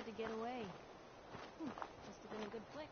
to get away. Must have been a good flick.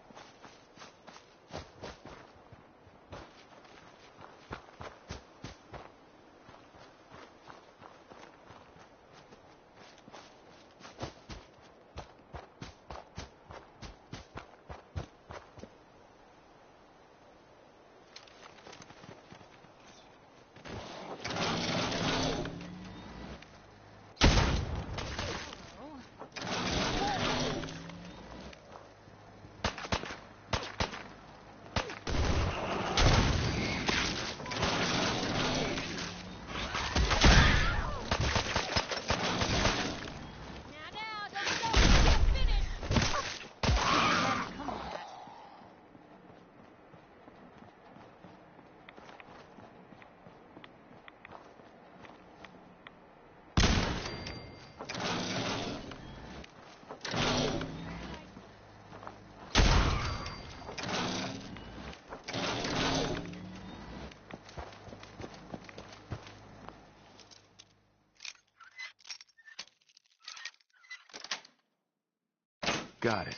Got it.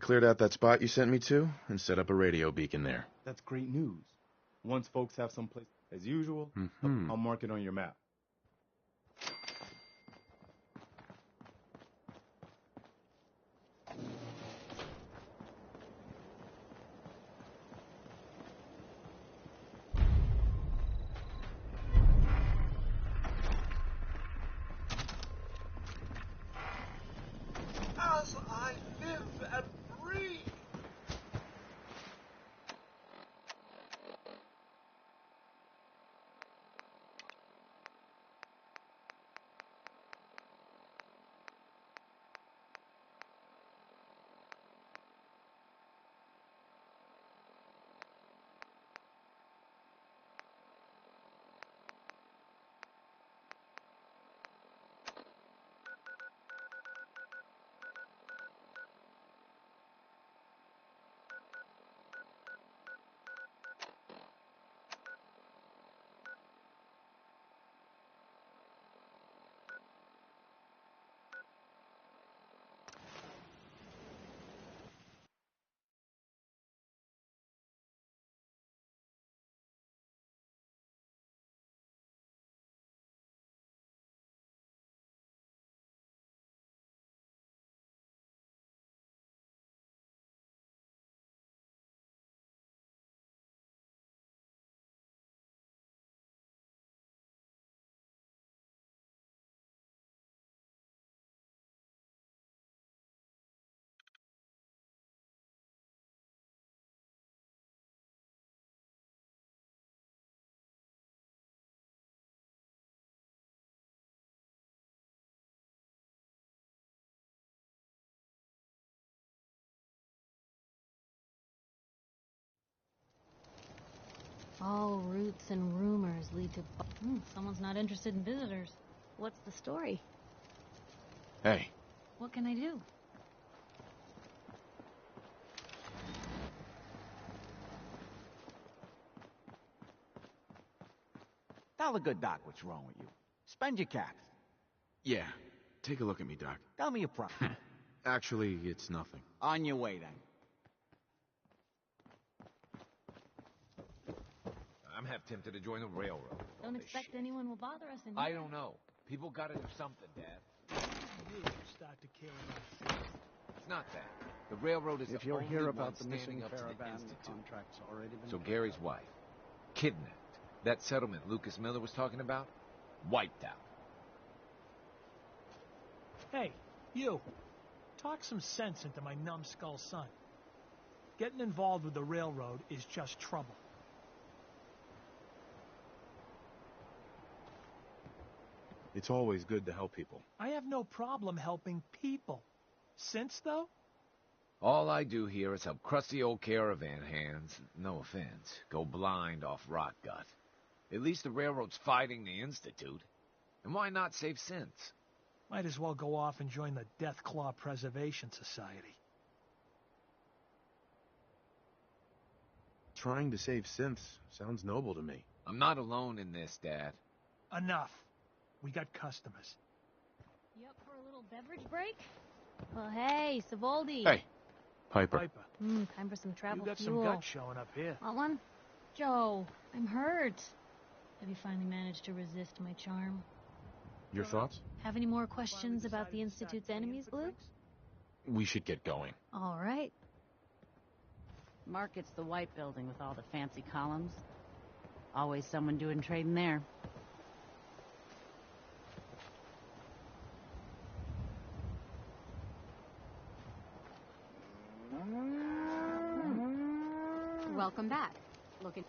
cleared out that spot you sent me to and set up a radio beacon there. That's great news. Once folks have some place, as usual, I'll mark it on your map. As I live and breathe. All roots and rumors lead to... someone's not interested in visitors. What's the story? Hey. What can I do? Tell the good doc what's wrong with you. Spend your caps. Yeah, take a look at me, Doc. Tell me your problem. Actually, it's nothing. On your way, then. I'm half tempted to join the railroad. Don't expect anyone will bother us in here. I don't know. People gotta do something, Dad. You start to care about. It's not that. The railroad is If the you'll only hear one about the standing missing up to the caravan, the Institute. contract's already been So paid. Gary's wife, kidnapped. That settlement Lucas Miller was talking about, wiped out. Hey, you. Talk some sense into my numbskull son. Getting involved with the railroad is just trouble. It's always good to help people. I have no problem helping people. Since, though? All I do here is help crusty old caravan hands, no offense, go blind off rot gut. At least the railroad's fighting the Institute. And why not save synths? Might as well go off and join the Death Claw Preservation Society. Trying to save synths sounds noble to me. I'm not alone in this, Dad. Enough. We got customers. You up for a little beverage break? Well, hey, Savoldi. Hey, Piper. Piper, Time for some travel you got fuel. some guts showing up here. Want one? Joe, I'm hurt. Have you finally managed to resist my charm? Your thoughts? Have any more questions about the Institute's enemies, Blue? We should get going. All right. Market's the white building with all the fancy columns. Always someone doing trading there. Welcome back. Looking...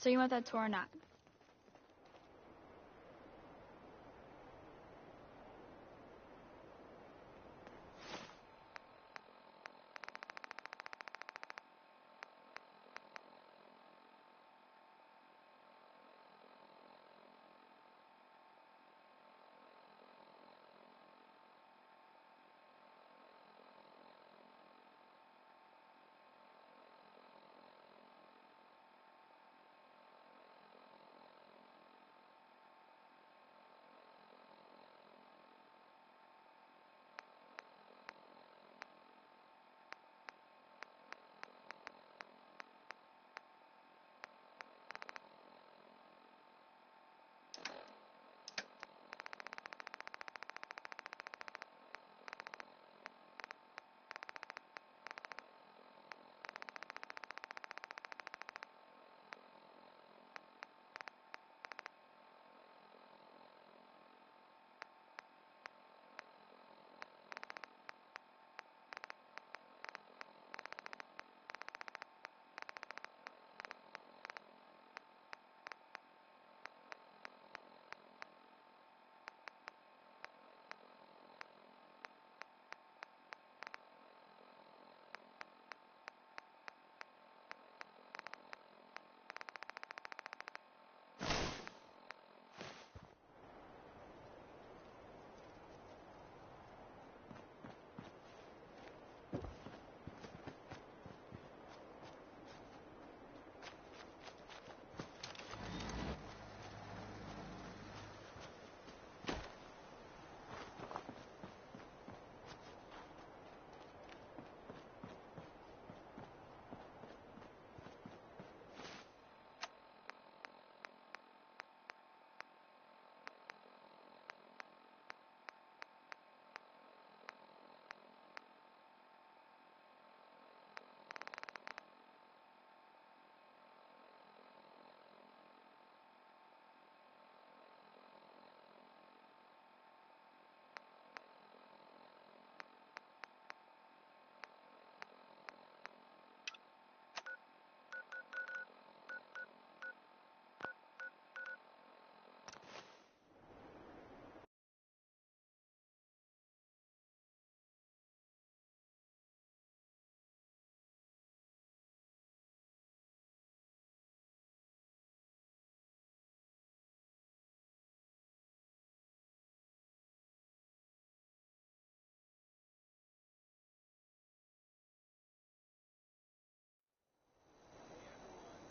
So you want that tour or not?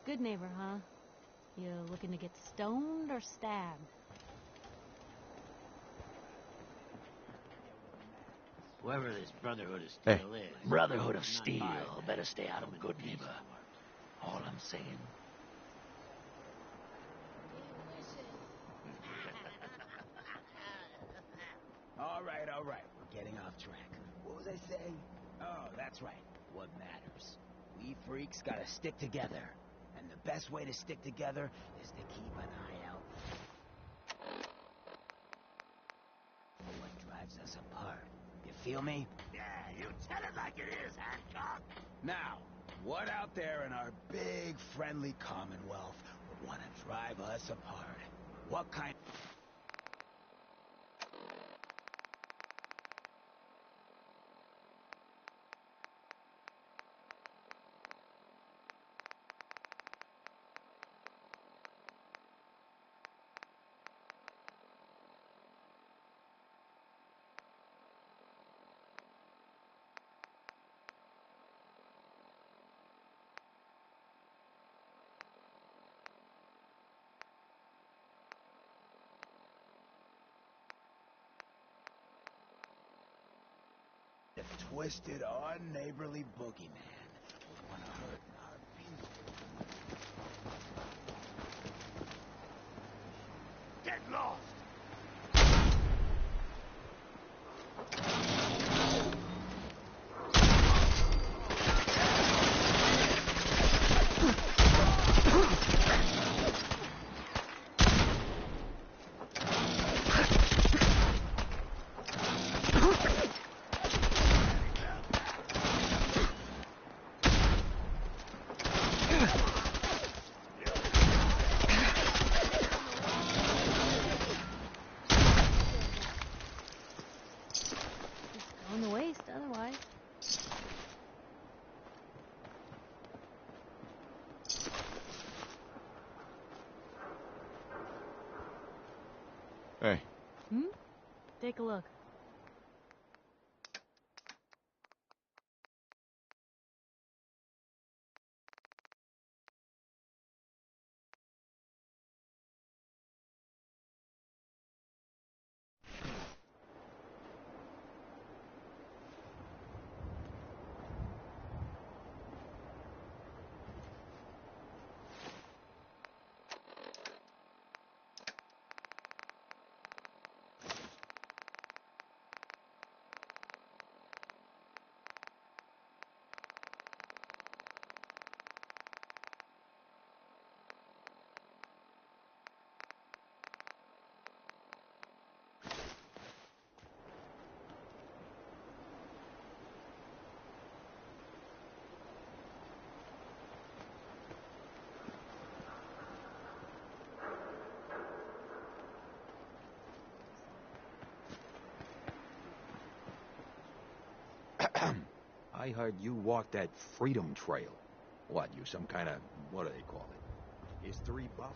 Good neighbor, huh? You looking to get stoned or stabbed? Whoever this Brotherhood of Steel is. Brotherhood of Steel. Better stay out of the good neighbor. All I'm saying. All right. We're getting off track. What was I saying? Oh, that's right. What matters. We freaks gotta stick together. And the best way to stick together is to keep an eye out for what drives us apart. You feel me? Yeah, you tell it like it is, Hancock. Now, what out there in our big, friendly Commonwealth would want to drive us apart? What kind... The twisted, unneighborly boogeyman would want to hurt our people. Get lost! Hey. Take a look. I heard you walked that Freedom Trail. What, you some kind of, what do they call it? History buff?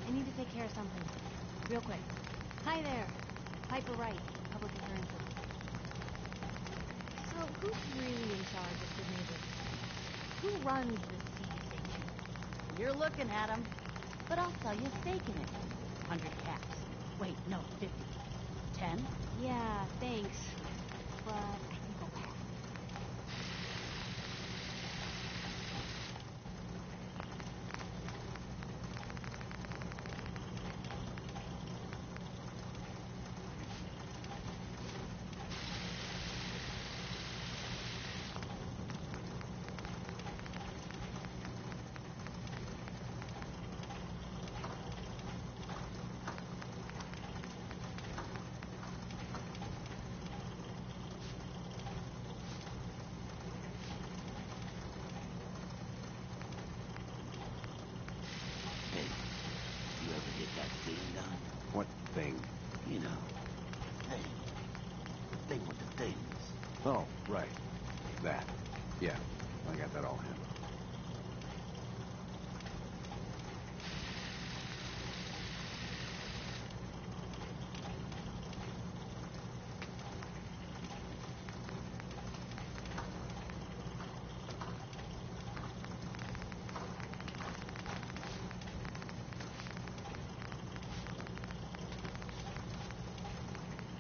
I need to take care of something. Real quick. Hi there. Piper Wright, public assurances. So, who's really in charge of Good Neighbors? Who runs this TV station? You're looking at him. But I'll sell you a stake in it. 100 caps. Wait, no, 50. 10? Yeah, thanks. But I think I'll pass. Hey, you ever get that thing done? What thing? You know, thing. Thing with the things. Oh, right. That. Yeah, I got that all handled.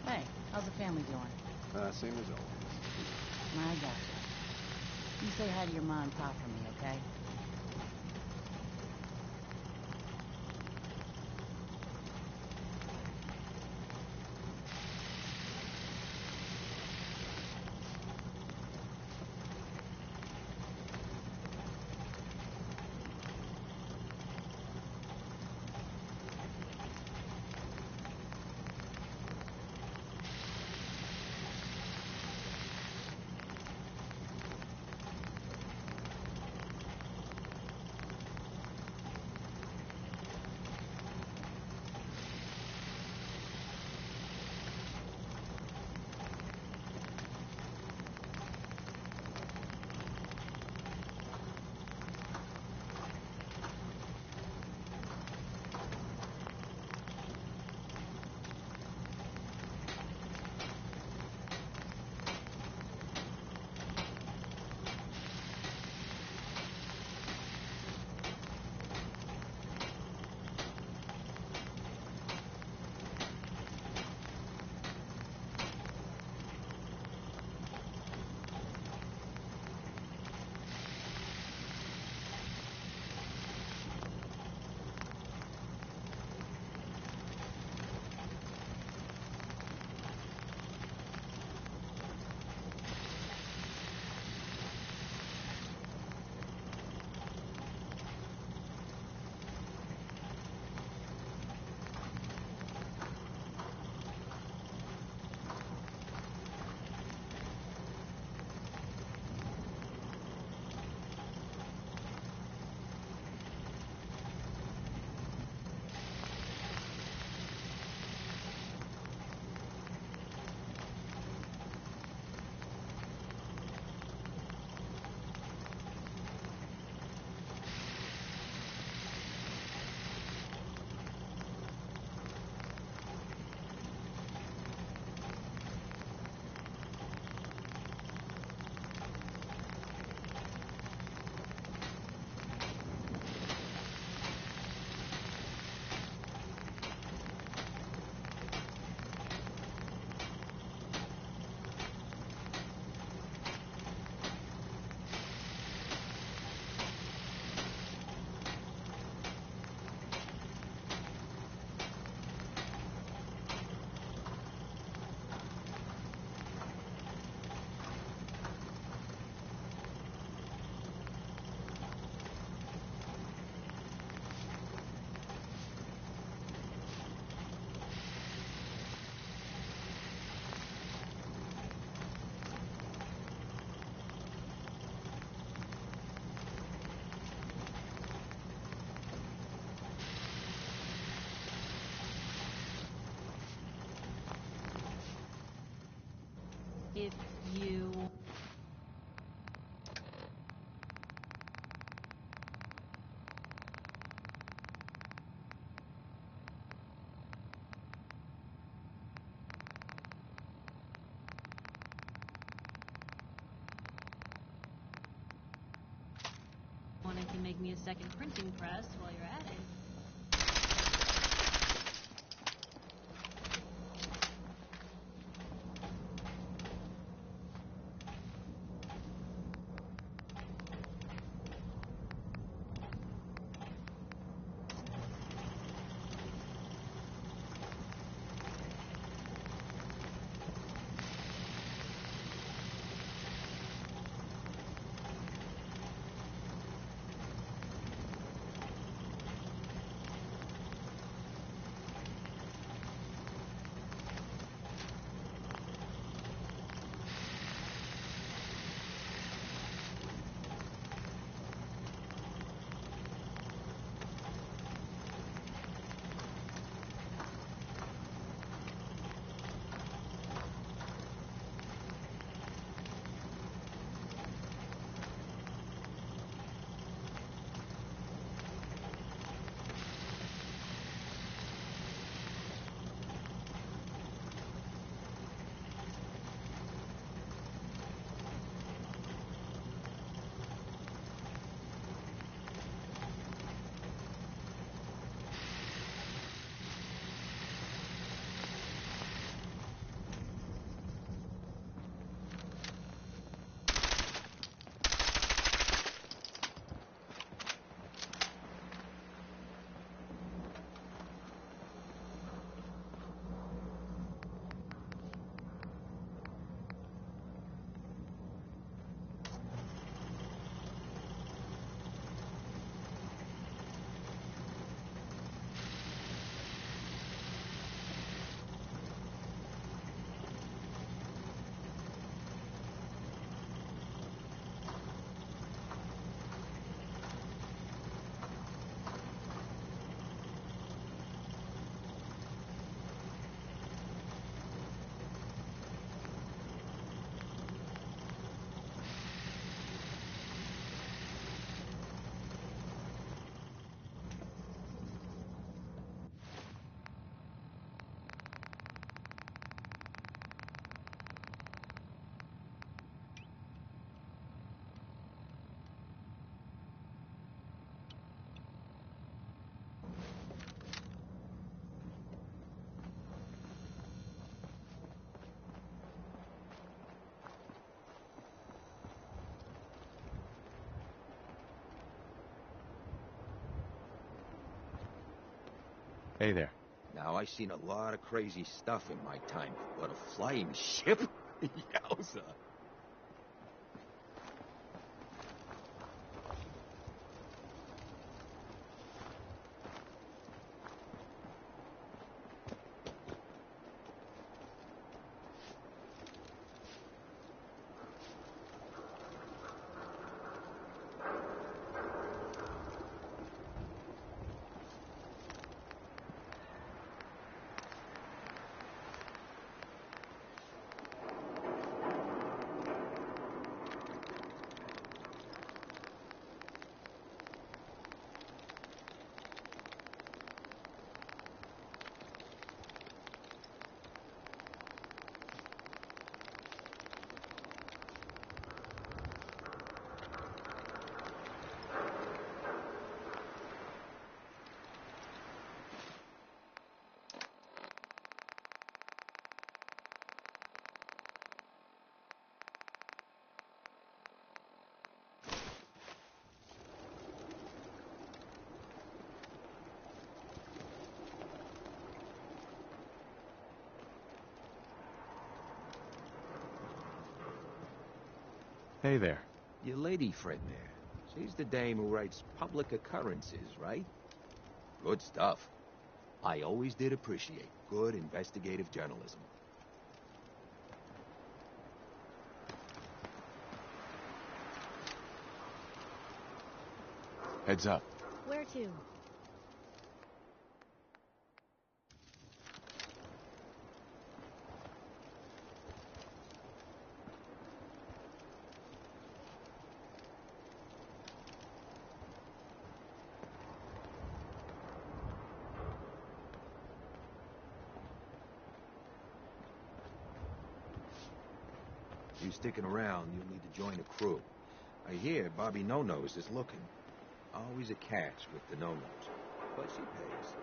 Hey, how's the family doing? Same as always. I got you. You say hi to your mom and pop for me, okay? You... One can make me a second printing press while you're at it. Hey there. Now, I've seen a lot of crazy stuff in my time, but a flying ship? Yowza. Hey there. Your lady friend there. She's the dame who writes public occurrences, right? Good stuff. I always did appreciate good investigative journalism. Heads up. Where to? you sticking around, you'll need to join the crew. I hear Bobby No-Nose is looking. Always a catch with the No-Nose, but she pays.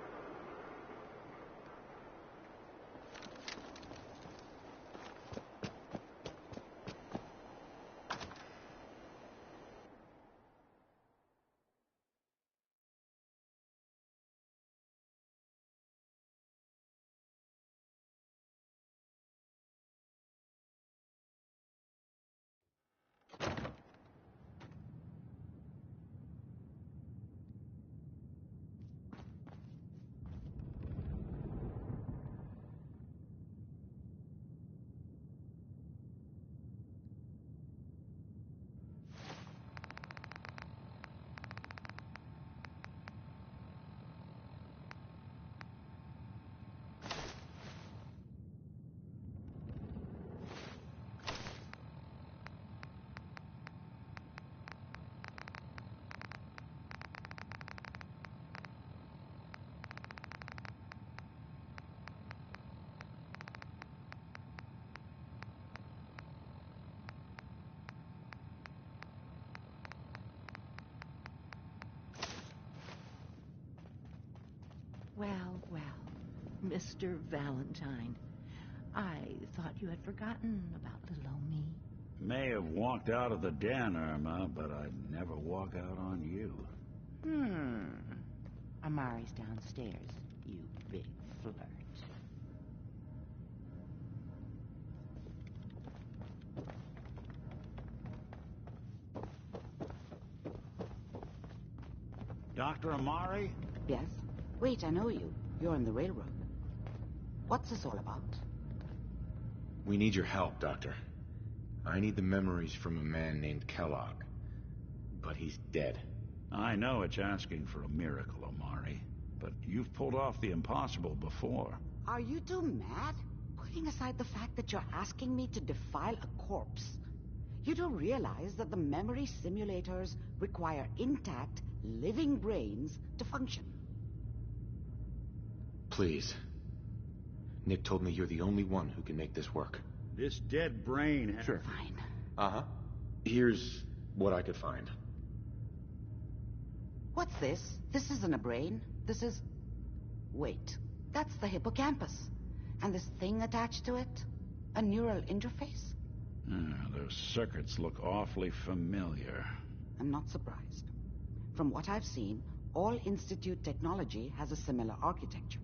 Well, well, Mr. Valentine, I thought you had forgotten about little old me. May have walked out of the den, Irma, but I'd never walk out on you. Amari's downstairs, you big flirt. Dr. Amari? Yes? Wait, I know you. You're in the railroad. What's this all about? We need your help, Doctor. I need the memories from a man named Kellogg. But he's dead. I know it's asking for a miracle, Amari, but you've pulled off the impossible before. Are you two mad? Putting aside the fact that you're asking me to defile a corpse, you do realize that the memory simulators require intact, living brains to function. Please. Nick told me you're the only one who can make this work. This dead brain has... Sure. Fine. Uh-huh. Here's what I could find. What's this? This isn't a brain. This is... Wait. That's the hippocampus. And this thing attached to it? A neural interface? Those circuits look awfully familiar. I'm not surprised. From what I've seen, all Institute technology has a similar architecture.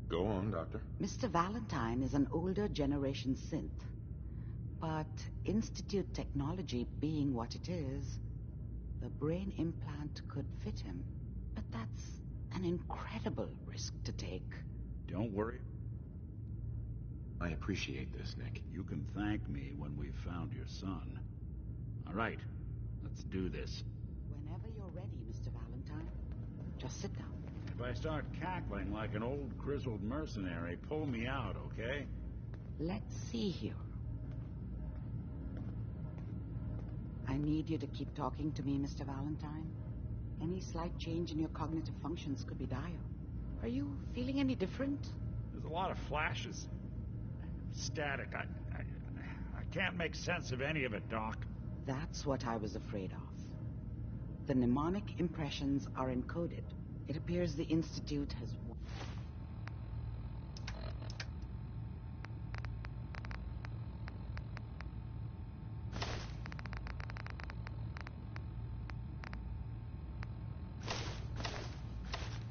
Go on, Doctor. Mr. Valentine is an older generation synth. But Institute technology being what it is, the brain implant could fit him. But that's an incredible risk to take. Don't worry. I appreciate this, Nick. You can thank me when we've found your son. All right, let's do this. Whenever you're ready, Mr. Valentine. Just sit down. If I start cackling like an old grizzled mercenary, pull me out, okay? Let's see here. I need you to keep talking to me, Mr. Valentine. Any slight change in your cognitive functions could be dire. Are you feeling any different? There's a lot of flashes. Static. I can't make sense of any of it, Doc. That's what I was afraid of. The mnemonic impressions are encoded. It appears the Institute has...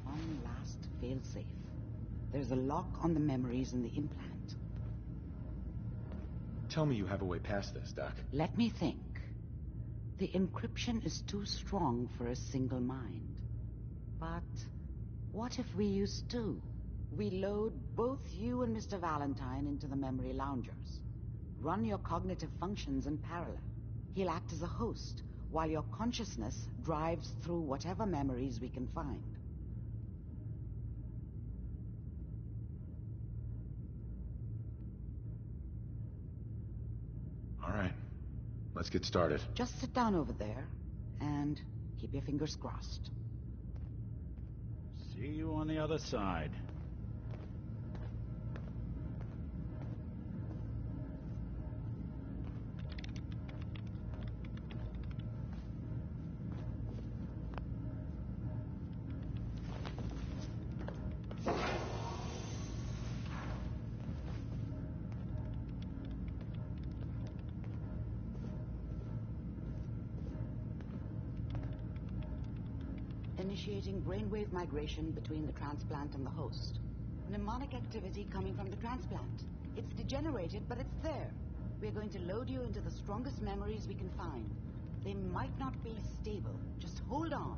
One last failsafe. There's a lock on the memories in the implant. Tell me you have a way past this, Doc. Let me think. The encryption is too strong for a single mind. But what if we use two? We load both you and Mr. Valentine into the memory loungers. Run your cognitive functions in parallel. He'll act as a host, while your consciousness drives through whatever memories we can find. All right. Let's get started. Just sit down over there and keep your fingers crossed. See you on the other side. initiating brainwave migration between the transplant and the host. Mnemonic activity coming from the transplant. It's degenerated, but it's there. We're going to load you into the strongest memories we can find. They might not be stable. Just hold on.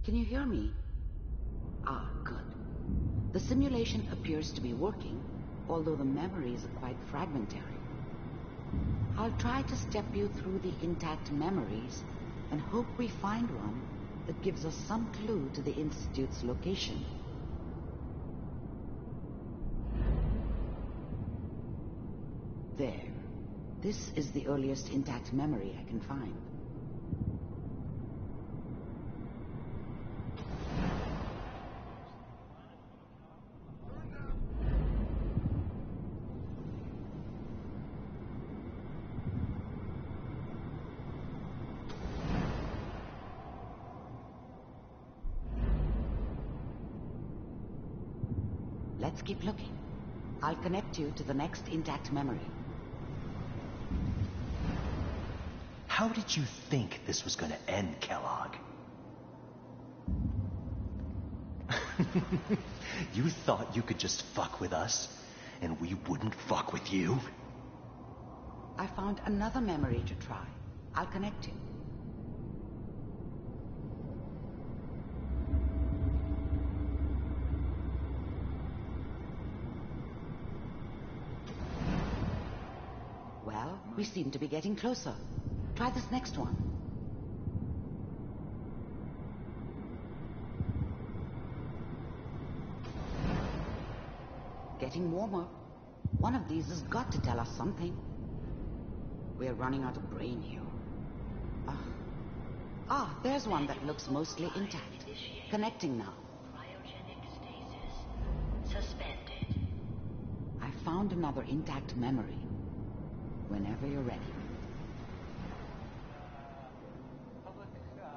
Can you hear me? Ah, good. The simulation appears to be working, although the memories are quite fragmentary. I'll try to step you through the intact memories and hope we find one that gives us some clue to the Institute's location. There. This is the earliest intact memory I can find. Let's keep looking. I'll connect you to the next intact memory. How did you think this was going to end, Kellogg? You thought you could just fuck with us, and we wouldn't fuck with you? I found another memory to try. I'll connect you. Well, we seem to be getting closer. Try this next one. Getting warmer. One of these has got to tell us something. We're running out of brain here. There's one that looks mostly intact. Connecting now. Cryogenic stasis. Suspended. I found another intact memory. Whenever you're ready.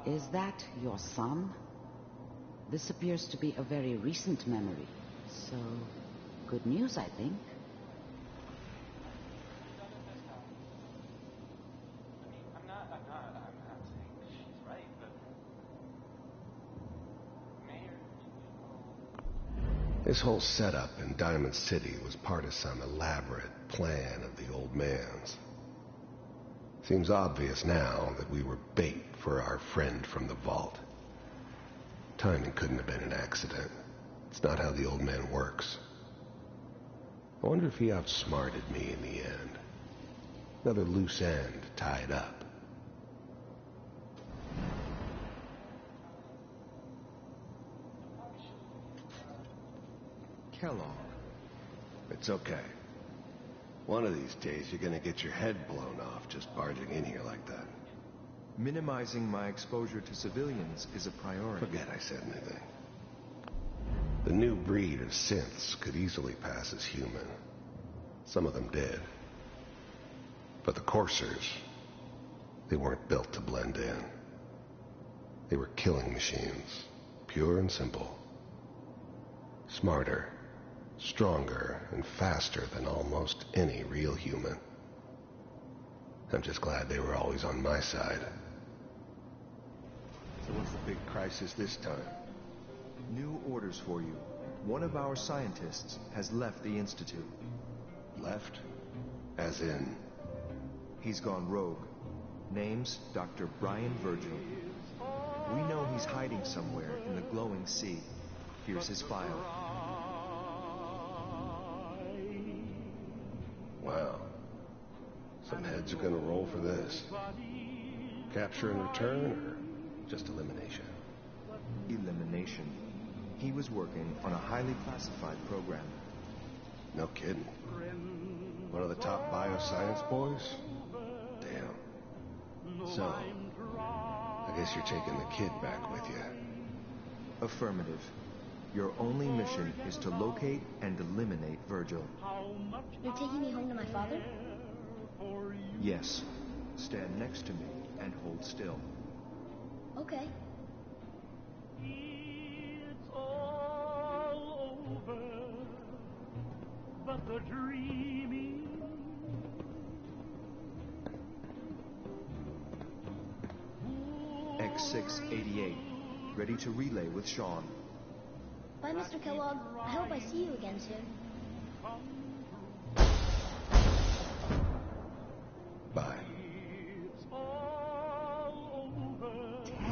Is that your son? This appears to be a very recent memory. So, good news, I think. I'm not saying she's right, but... Mayor... This whole setup in Diamond City was part of some elaborate plan of the old man's. Seems obvious now that we were bait for our friend from the vault. Timing couldn't have been an accident. It's not how the old man works. I wonder if he outsmarted me in the end. Another loose end tied up. Kellogg. It's okay. One of these days you're gonna get your head blown off just barging in here like that. Minimizing my exposure to civilians is a priority. Forget I said anything. The new breed of synths could easily pass as human. Some of them did. But the coursers, they weren't built to blend in. They were killing machines, pure and simple. Smarter, stronger, and faster than almost any real human. I'm just glad they were always on my side. So what's the big crisis this time? New orders for you. One of our scientists has left the Institute. Left? As in? He's gone rogue. Name's Dr. Brian Virgil. We know he's hiding somewhere in the glowing sea. Here's his file. Wow. Some heads are gonna roll for this. Capture and return, or just elimination? Elimination. He was working on a highly classified program. No kidding. One of the top bioscience boys? Damn. So, I guess you're taking the kid back with you. Affirmative. Your only mission is to locate and eliminate Virgil. You're taking me home to my father? Yes. Stand next to me and hold still. Okay. It's all over, but the dreaming. X688, ready to relay with Sean. Bye, Mr. Kellogg. I hope I see you again soon. Bye.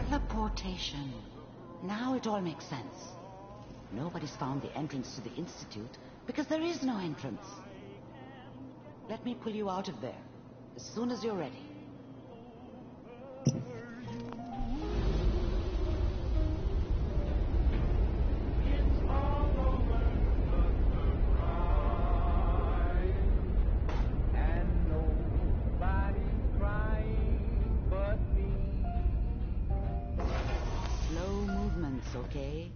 Teleportation. Now it all makes sense. Nobody's found the entrance to the Institute because there is no entrance. Let me pull you out of there as soon as you're ready. Okay?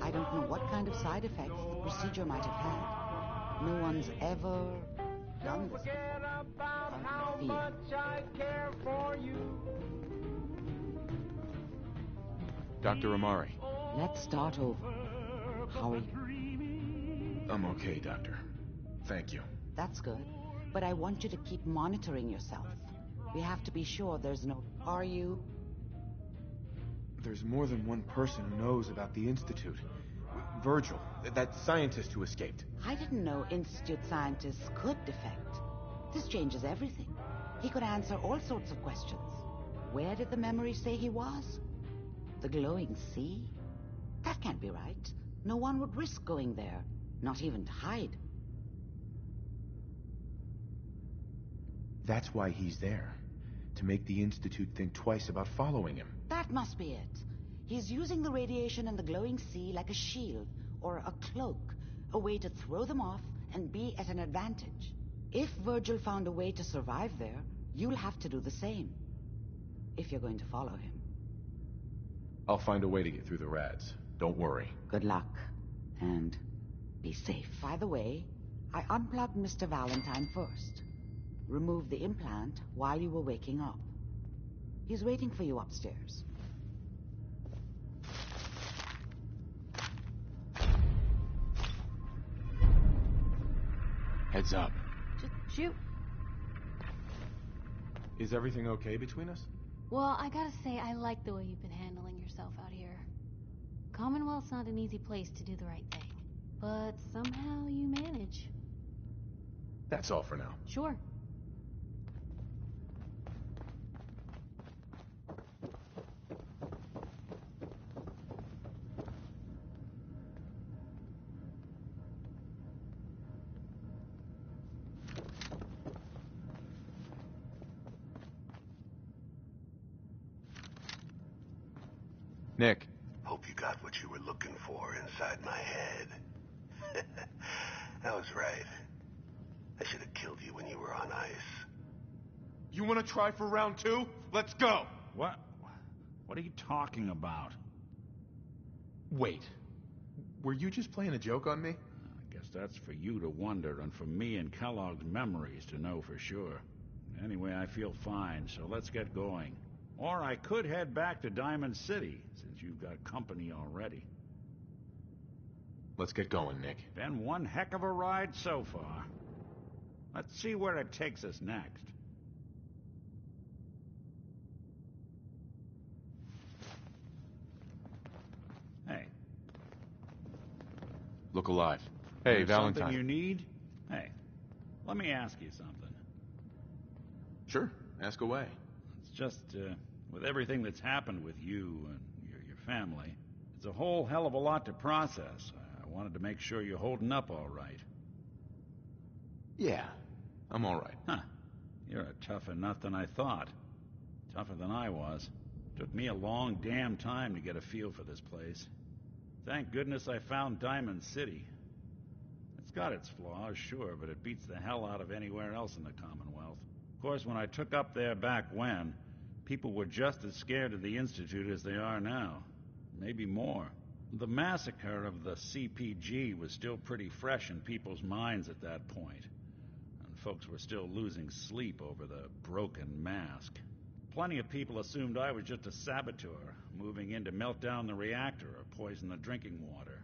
I don't know what kind of side effects the procedure might have had. No one's ever done this before. How do you feel? Dr. Amari. Let's start over. How are you? I'm okay, Doctor. Thank you. That's good. But I want you to keep monitoring yourself. We have to be sure there's no... Are you? There's more than one person who knows about the Institute. Virgil, that scientist who escaped. I didn't know Institute scientists could defect. This changes everything. He could answer all sorts of questions. Where did the memory say he was? The glowing sea? That can't be right. No one would risk going there, not even to hide. That's why he's there. To make the Institute think twice about following him. That must be it. He's using the radiation in the glowing sea like a shield or a cloak, a way to throw them off and be at an advantage. If Virgil found a way to survive there, you'll have to do the same. If you're going to follow him. I'll find a way to get through the rats. Don't worry. Good luck. And be safe. By the way, I unplugged Mr. Valentine first. Removed the implant while you were waking up. He's waiting for you upstairs. Heads up. Just shoot. Is everything okay between us? Well, I gotta say, I like the way you've been handling yourself out here. Commonwealth's not an easy place to do the right thing. But somehow you manage. That's all for now. Sure. Nick. Hope you got what you were looking for inside my head. I was right. I should have killed you when you were on ice. You want to try for round 2? Let's go! What are you talking about? Wait. Were you just playing a joke on me? I guess that's for you to wonder and for me and Kellogg's memories to know for sure. Anyway, I feel fine, so let's get going. Or I could head back to Diamond City, since you've got company already. Let's get going, Nick. Been one heck of a ride so far. Let's see where it takes us next. Hey. Look alive. Hey, Valentine. Something you need? Hey, let me ask you something. Sure, ask away. It's just, with everything that's happened with you and your family, it's a whole hell of a lot to process. I wanted to make sure you're holding up all right. Yeah, I'm all right. Huh. You're a tougher nut than I thought. Tougher than I was. Took me a long damn time to get a feel for this place. Thank goodness I found Diamond City. It's got its flaws, sure, but it beats the hell out of anywhere else in the Commonwealth. Of course, when I took up there back when, people were just as scared of the Institute as they are now. Maybe more. The massacre of the CPG was still pretty fresh in people's minds at that point, and folks were still losing sleep over the broken mask. plenty of people assumed I was just a saboteur, moving in to melt down the reactor or poison the drinking water.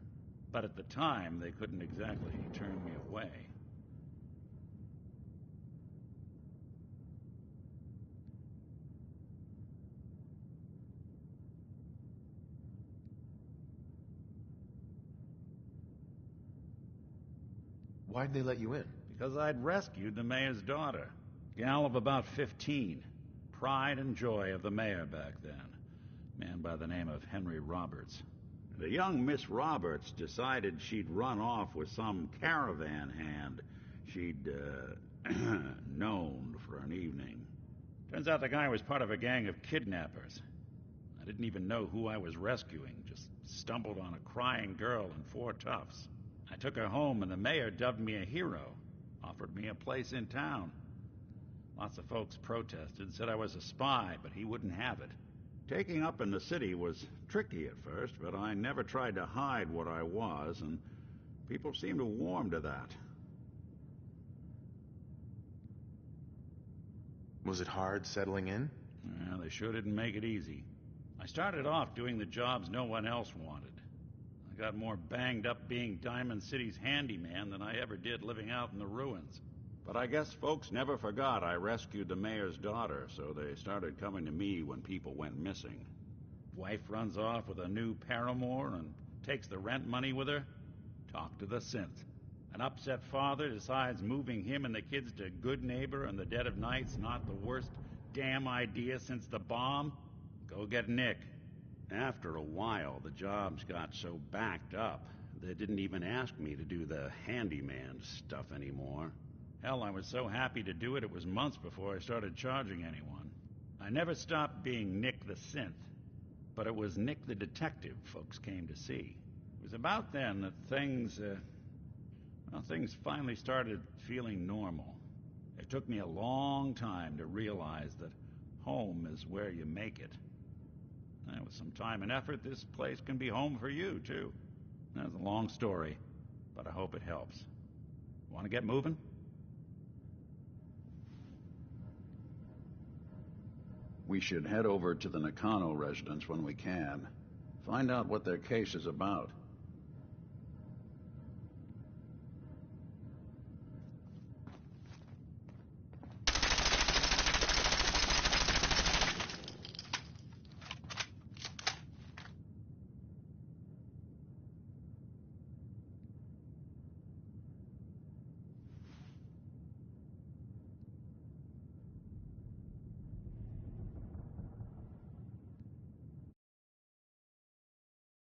But at the time, they couldn't exactly turn me away. Why'd they let you in? Because I'd rescued the mayor's daughter. Gal of about 15. Pride and joy of the mayor back then. Man by the name of Henry Roberts. The young Miss Roberts decided she'd run off with some caravan hand she'd, known for an evening. Turns out the guy was part of a gang of kidnappers. I didn't even know who I was rescuing, just stumbled on a crying girl and 4 toughs. I took her home, and the mayor dubbed me a hero, offered me a place in town. Lots of folks protested, said I was a spy, but he wouldn't have it. Taking up in the city was tricky at first, but I never tried to hide what I was, and people seemed to warm to that. Was it hard settling in? Well, they sure didn't make it easy. I started off doing the jobs no one else wanted. I got more banged up being Diamond City's handyman than I ever did living out in the ruins. But I guess folks never forgot I rescued the mayor's daughter, so they started coming to me when people went missing. Wife runs off with a new paramour and takes the rent money with her. Talk to the synth. An upset father decides moving him and the kids to Good Neighbor in the dead of night's not the worst damn idea since the bomb. Go get Nick. After a while, the jobs got so backed up, they didn't even ask me to do the handyman stuff anymore. Hell, I was so happy to do it, it was months before I started charging anyone. I never stopped being Nick the Synth, but it was Nick the Detective folks came to see. It was about then that things finally started feeling normal. It took me a long time to realize that home is where you make it. And with some time and effort, this place can be home for you, too. That's a long story, but I hope it helps. Want to get moving? We should head over to the Nakano residence when we can. Find out what their case is about.